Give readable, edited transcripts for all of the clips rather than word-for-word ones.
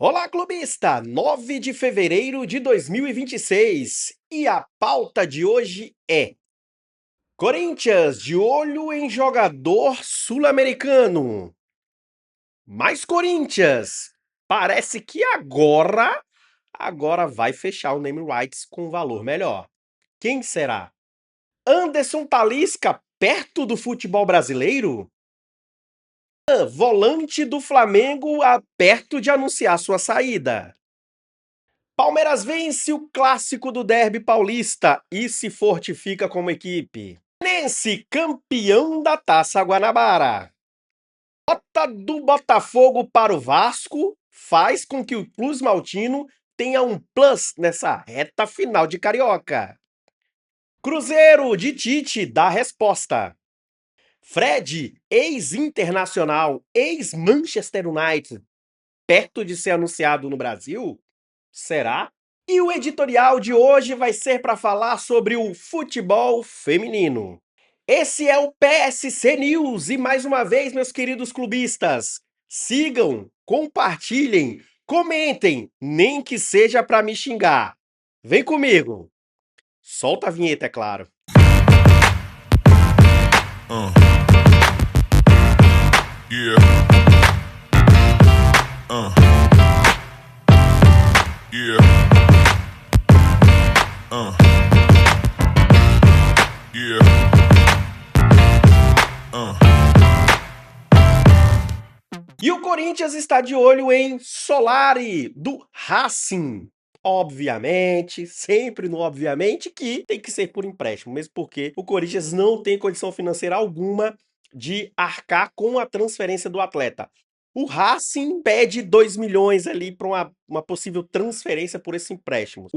Olá, clubista! 9 de fevereiro de 2026 e a pauta de hoje é Corinthians de olho em jogador sul-americano. Mais Corinthians! Parece que agora vai fechar o name rights com um valor melhor. Quem será? Anderson Talisca perto do futebol brasileiro? Volante do Flamengo perto de anunciar sua saída. Palmeiras vence o clássico do derby paulista e se fortifica como equipe. Fluminense campeão da Taça Guanabara. Nota do Botafogo para o Vasco faz com que o Cruz Maltino tenha um plus nessa reta final de Carioca. Cruzeiro de Tite dá resposta. Fred, ex-internacional, ex-Manchester United, perto de ser anunciado no Brasil? Será? E o editorial de hoje vai ser para falar sobre o futebol feminino. Esse é o PSC News e mais uma vez, meus queridos clubistas, sigam, compartilhem, comentem, nem que seja para me xingar. Vem comigo. Solta a vinheta, é claro. Yeah. Yeah. Yeah. E o Corinthians está de olho em Solari, do Racing. Obviamente, sempre no obviamente, que tem que ser por empréstimo, mesmo porque o Corinthians não tem condição financeira alguma de arcar com a transferência do atleta. O Racing pede 2 milhões ali para uma possível transferência por esse empréstimo.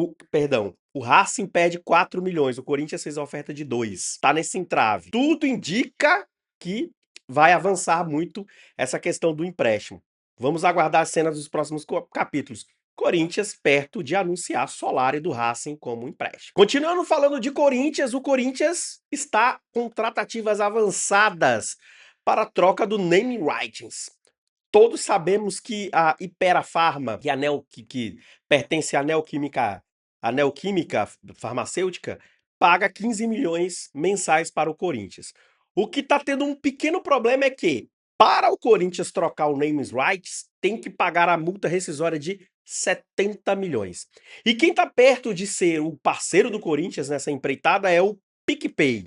O Racing pede 4 milhões, o Corinthians fez a oferta de 2. Tá nesse entrave. Tudo indica que vai avançar muito essa questão do empréstimo. Vamos aguardar as cenas dos próximos capítulos. Corinthians perto de anunciar Solari do Racing como empréstimo. Continuando falando de Corinthians, o Corinthians está com tratativas avançadas para a troca do name rights. Todos sabemos que a Hypera Pharma, que pertence à Neoquímica Farmacêutica, paga 15 milhões mensais para o Corinthians. O que está tendo um pequeno problema é que, para o Corinthians trocar o names rights, tem que pagar a multa rescisória de 70 milhões. E quem está perto de ser o parceiro do Corinthians nessa empreitada é o PicPay.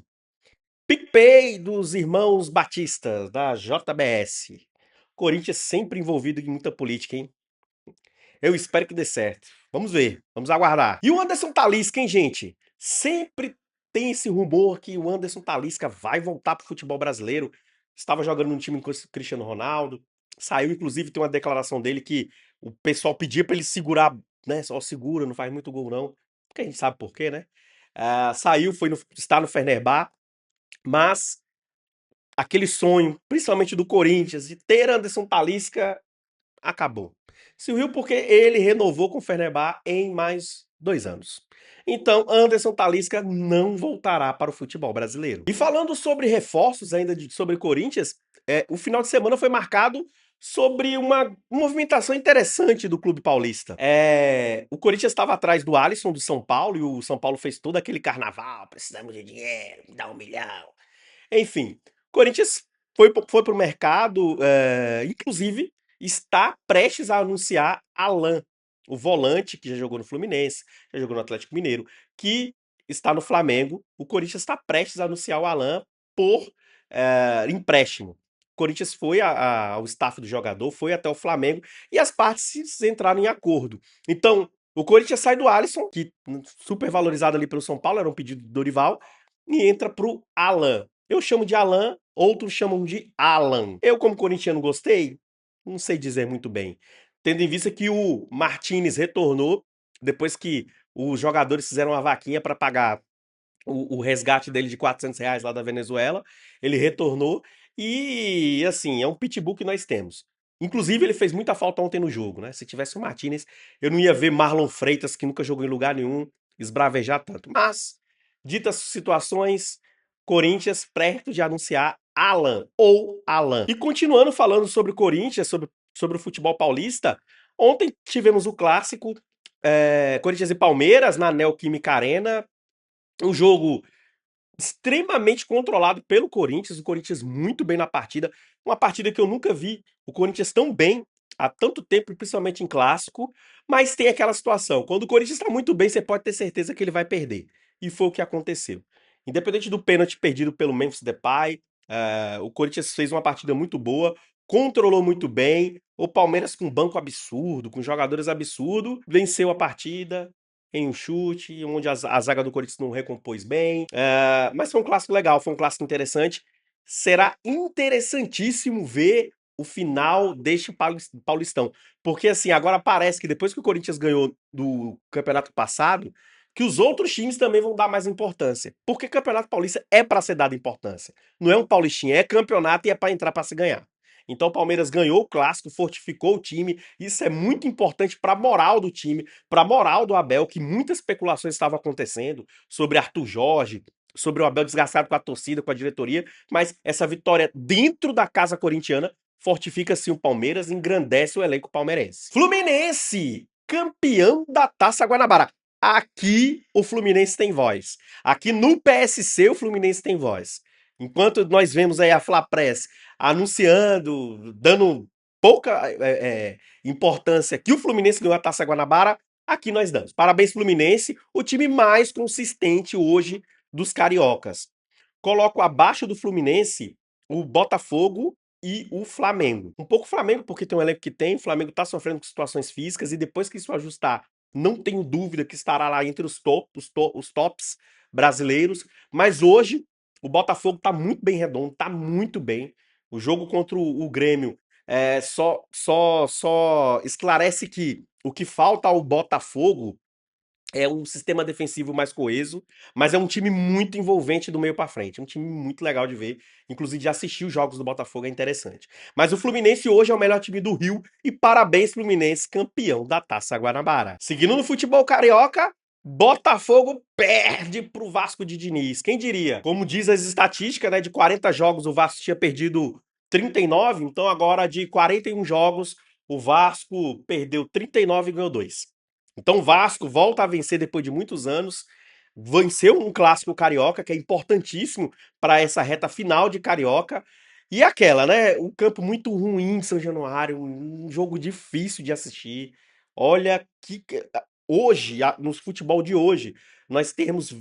PicPay dos irmãos Batistas, da JBS. Corinthians sempre envolvido em muita política, hein? Eu espero que dê certo. Vamos ver, vamos aguardar. E o Anderson Talisca, hein, gente? Sempre tem esse rumor que o Anderson Talisca vai voltar pro futebol brasileiro. Estava jogando no time com o Cristiano Ronaldo. Saiu, inclusive, tem uma declaração dele que o pessoal pedia para ele segurar, né? Só segura, não faz muito gol, não. Porque a gente sabe por quê, né? Saiu, está no Fenerbahçe, mas aquele sonho, principalmente do Corinthians, de ter Anderson Talisca, acabou. Surgiu porque ele renovou com o Fenerbahçe em mais 2 anos. Então, Anderson Talisca não voltará para o futebol brasileiro. E falando sobre reforços ainda sobre Corinthians, o final de semana foi marcado sobre uma movimentação interessante do clube paulista. O Corinthians estava atrás do Alisson do São Paulo e o São Paulo fez todo aquele carnaval, precisamos de dinheiro, me dá 1 milhão. Enfim, Corinthians foi pro mercado, inclusive está prestes a anunciar Alan, o volante que já jogou no Fluminense, já jogou no Atlético Mineiro, que está no Flamengo. O Corinthians está prestes a anunciar o Alan por empréstimo. O Corinthians foi ao staff do jogador, foi até o Flamengo e as partes entraram em acordo. Então, o Corinthians sai do Alisson, que super valorizado ali pelo São Paulo, era um pedido do Dorival, e entra pro Alan. Eu chamo de Alan, outros chamam de Alan. Eu, como corintiano, gostei? Não sei dizer muito bem. Tendo em vista que o Martinez retornou depois que os jogadores fizeram uma vaquinha para pagar o resgate dele de R$ 400 lá da Venezuela. Ele retornou e, assim, é um pitbull que nós temos. Inclusive, ele fez muita falta ontem no jogo, né? Se tivesse o Martinez, eu não ia ver Marlon Freitas, que nunca jogou em lugar nenhum, esbravejar tanto. Mas, ditas situações, Corinthians perto de anunciar Alan ou Alan. E continuando falando sobre o Corinthians, sobre o futebol paulista, Ontem tivemos o clássico, Corinthians e Palmeiras na Neoquímica Arena, um jogo extremamente controlado pelo Corinthians, o Corinthians muito bem na partida, uma partida que eu nunca vi o Corinthians tão bem há tanto tempo, principalmente em clássico, mas tem aquela situação, quando o Corinthians está muito bem, você pode ter certeza que ele vai perder, e foi o que aconteceu. Independente do pênalti perdido pelo Memphis Depay, o Corinthians fez uma partida muito boa, controlou muito bem, o Palmeiras com um banco absurdo, com jogadores absurdos, venceu a partida, em um chute, onde a zaga do Corinthians não recompôs bem. Mas foi um clássico legal, foi um clássico interessante. Será interessantíssimo ver o final deste Paulistão. Porque assim, agora parece que depois que o Corinthians ganhou do campeonato passado, que os outros times também vão dar mais importância. Porque Campeonato Paulista é para ser dado importância. Não é um paulistinha, é campeonato e é para entrar para se ganhar. Então o Palmeiras ganhou o clássico, fortificou o time. Isso é muito importante para a moral do time, para a moral do Abel, que muitas especulações estavam acontecendo sobre Arthur Jorge, sobre o Abel desgastado com a torcida, com a diretoria, mas essa vitória dentro da casa corintiana fortifica sim o Palmeiras, engrandece o elenco palmeirense. Fluminense, campeão da Taça Guanabara. Aqui o Fluminense tem voz. Aqui no PSC o Fluminense tem voz. Enquanto nós vemos aí a Flapress anunciando, dando pouca importância que o Fluminense ganhou a Taça Guanabara, aqui nós damos. Parabéns, Fluminense, o time mais consistente hoje dos cariocas. Coloco abaixo do Fluminense o Botafogo e o Flamengo. Um pouco o Flamengo, porque tem um elenco que tem, o Flamengo está sofrendo com situações físicas e depois que isso ajustar, não tenho dúvida que estará lá entre os tops brasileiros. Mas hoje o Botafogo está muito bem redondo, está muito bem. O jogo contra o Grêmio só esclarece que o que falta ao Botafogo é um sistema defensivo mais coeso, mas é um time muito envolvente do meio pra frente. É um time muito legal de ver. Inclusive, de assistir os jogos do Botafogo é interessante. Mas o Fluminense hoje é o melhor time do Rio e parabéns, Fluminense, campeão da Taça Guanabara. Seguindo no futebol carioca, Botafogo perde pro Vasco de Diniz. Quem diria? Como diz as estatísticas, né, de 40 jogos o Vasco tinha perdido 39, então agora de 41 jogos o Vasco perdeu 39 e ganhou 2. Então o Vasco volta a vencer depois de muitos anos, venceu um clássico carioca que é importantíssimo para essa reta final de carioca. E aquela, né? Um campo muito ruim em São Januário, um jogo difícil de assistir. Olha hoje, no futebol de hoje, nós temos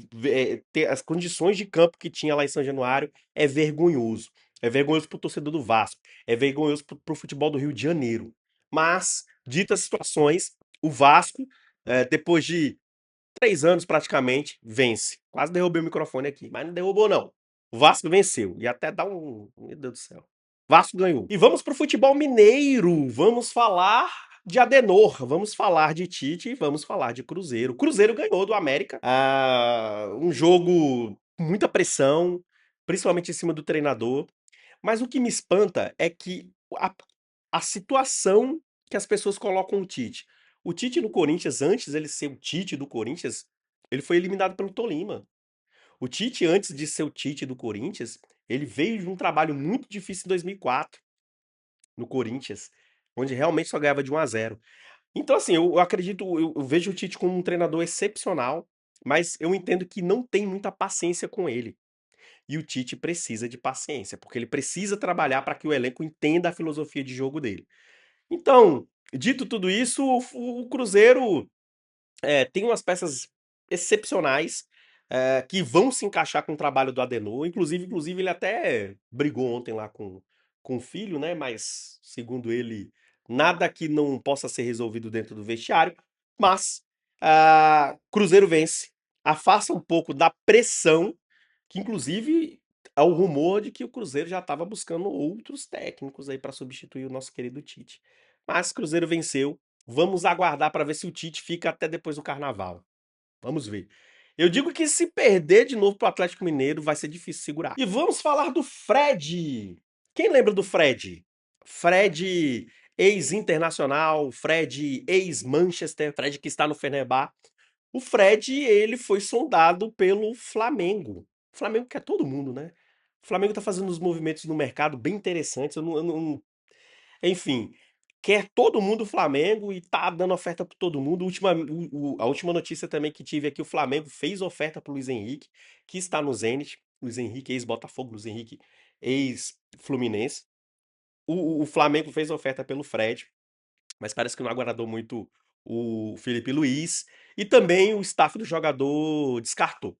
as condições de campo que tinha lá em São Januário é vergonhoso. É vergonhoso para o torcedor do Vasco, é vergonhoso para o futebol do Rio de Janeiro. Mas, ditas situações, o Vasco depois de 3 anos praticamente, vence. Quase derrubei o microfone aqui, mas não derrubou não. O Vasco venceu. E até dá um. Meu Deus do céu. Vasco ganhou. E vamos pro futebol mineiro. Vamos falar de Adenor, vamos falar de Tite e vamos falar de Cruzeiro. O Cruzeiro ganhou do América. Um jogo com muita pressão, principalmente em cima do treinador. Mas o que me espanta é que a situação que as pessoas colocam o Tite. O Tite no Corinthians, antes ele ser o Tite do Corinthians, ele foi eliminado pelo Tolima. O Tite, antes de ser o Tite do Corinthians, ele veio de um trabalho muito difícil em 2004, no Corinthians, onde realmente só ganhava de 1-0. Então, assim, eu acredito, eu vejo o Tite como um treinador excepcional, mas eu entendo que não tem muita paciência com ele. E o Tite precisa de paciência, porque ele precisa trabalhar para que o elenco entenda a filosofia de jogo dele. Então, dito tudo isso, o Cruzeiro tem umas peças excepcionais que vão se encaixar com o trabalho do Adenor. Inclusive, ele até brigou ontem lá com o filho, né? Mas, segundo ele, nada que não possa ser resolvido dentro do vestiário. Mas Cruzeiro vence, afasta um pouco da pressão, que inclusive há o rumor de que o Cruzeiro já estava buscando outros técnicos aí para substituir o nosso querido Tite. Mas Cruzeiro venceu. Vamos aguardar para ver se o Tite fica até depois do Carnaval. Vamos ver. Eu digo que se perder de novo pro Atlético Mineiro, vai ser difícil segurar. E vamos falar do Fred. Quem lembra do Fred? Fred, ex-internacional, Fred, ex-Manchester, Fred que está no Fenerbahçe. O Fred, ele foi sondado pelo Flamengo. O Flamengo quer todo mundo, né? O Flamengo tá fazendo uns movimentos no mercado bem interessantes. Enfim, quer todo mundo o Flamengo e tá dando oferta para todo mundo. A última notícia também que tive aqui, o Flamengo fez oferta pro Luiz Henrique, que está no Zenit. Luiz Henrique, ex-Botafogo, Luiz Henrique, ex-Fluminense. O Flamengo fez oferta pelo Fred, mas parece que não agradou muito o Felipe Luiz. E também o staff do jogador descartou.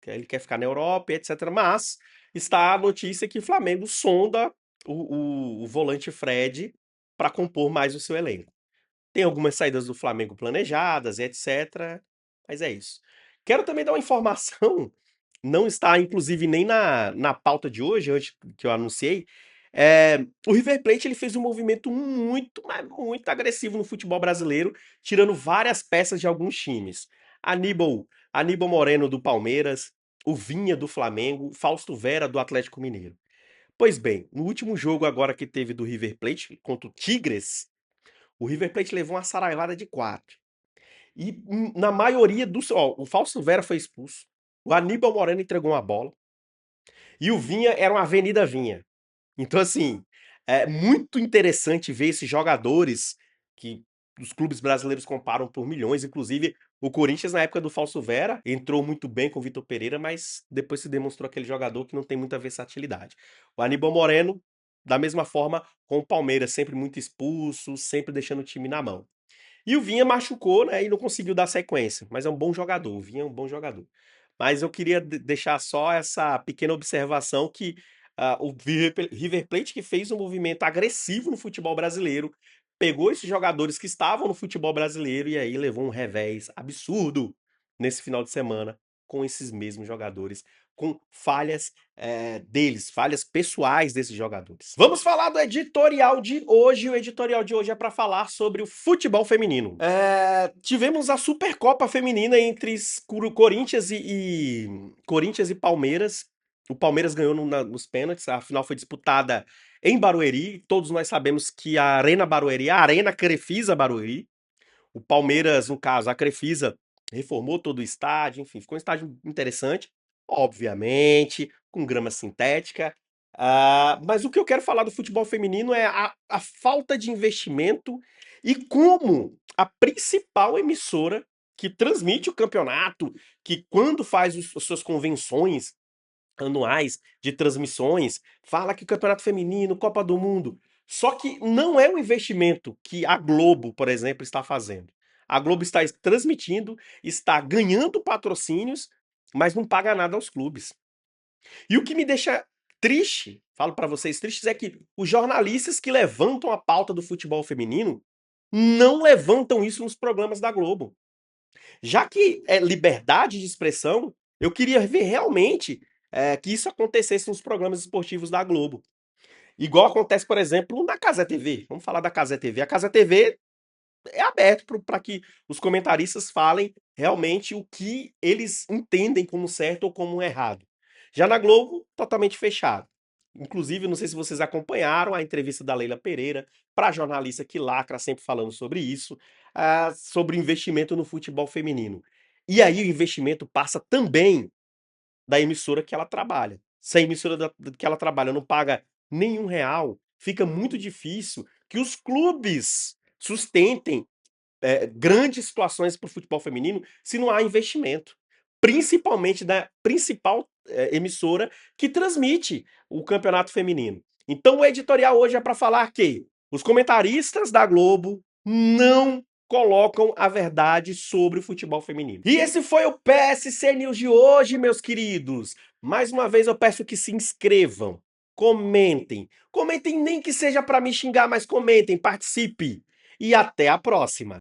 Ele quer ficar na Europa, etc. Mas está a notícia que o Flamengo sonda o volante Fred para compor mais o seu elenco. Tem algumas saídas do Flamengo planejadas, etc. Mas é isso. Quero também dar uma informação, não está inclusive nem na pauta de hoje, antes que eu anunciei. O River Plate ele fez um movimento muito, mas muito agressivo no futebol brasileiro, tirando várias peças de alguns times. Aníbal Moreno do Palmeiras, o Vinha do Flamengo, Fausto Vera do Atlético Mineiro. Pois bem, no último jogo agora que teve do River Plate contra o Tigres, o River Plate levou uma saraivada de 4. E na maioria dos. Ó, o Fausto Vera foi expulso. O Aníbal Moreno entregou uma bola. E o Vinha era uma Avenida Vinha. Então, assim, é muito interessante ver esses jogadores que os clubes brasileiros comparam por milhões. Inclusive, o Corinthians, na época do Fausto Vera, entrou muito bem com o Vitor Pereira, mas depois se demonstrou aquele jogador que não tem muita versatilidade. O Aníbal Moreno, da mesma forma, com o Palmeiras, sempre muito expulso, sempre deixando o time na mão. E o Vinha machucou, né, e não conseguiu dar sequência, mas é um bom jogador, o Vinha é um bom jogador. Mas eu queria deixar só essa pequena observação que o River Plate que fez um movimento agressivo no futebol brasileiro, pegou esses jogadores que estavam no futebol brasileiro e aí levou um revés absurdo nesse final de semana com esses mesmos jogadores, com falhas deles, falhas pessoais desses jogadores. Vamos falar do editorial de hoje. O editorial de hoje é para falar sobre o futebol feminino. Tivemos a Supercopa Feminina entre Corinthians Corinthians e Palmeiras. O Palmeiras ganhou nos pênaltis. A final foi disputada em Barueri. Todos nós sabemos que a Arena Barueri, a Arena Crefisa Barueri. O Palmeiras, no caso, a Crefisa, reformou todo o estádio, enfim, ficou um estádio interessante, obviamente, com grama sintética. Mas o que eu quero falar do futebol feminino é a falta de investimento e como a principal emissora que transmite o campeonato, que quando faz as suas convenções anuais de transmissões, fala que o campeonato feminino, Copa do Mundo. Só que não é um investimento que a Globo, por exemplo, está fazendo. A Globo está transmitindo, está ganhando patrocínios, mas não paga nada aos clubes. E o que me deixa triste, falo para vocês tristes, é que os jornalistas que levantam a pauta do futebol feminino não levantam isso nos programas da Globo. Já que é liberdade de expressão, eu queria ver realmente que isso acontecesse nos programas esportivos da Globo. Igual acontece, por exemplo, na Cazé TV. Vamos falar da Cazé TV. A Cazé TV é aberto para que os comentaristas falem realmente o que eles entendem como certo ou como errado. Já na Globo, totalmente fechado. Inclusive, não sei se vocês acompanharam a entrevista da Leila Pereira para a jornalista que lacra sempre falando sobre isso, sobre investimento no futebol feminino. E aí o investimento passa também da emissora que ela trabalha. Se a emissora que ela trabalha não paga nenhum real, fica muito difícil que os clubes sustentem grandes situações para o futebol feminino se não há investimento. Principalmente da principal emissora que transmite o campeonato feminino. Então o editorial hoje é para falar que os comentaristas da Globo não colocam a verdade sobre o futebol feminino. E esse foi o PSC News de hoje, meus queridos. Mais uma vez eu peço que se inscrevam, comentem. Comentem nem que seja para me xingar, mas comentem, participe. E até a próxima.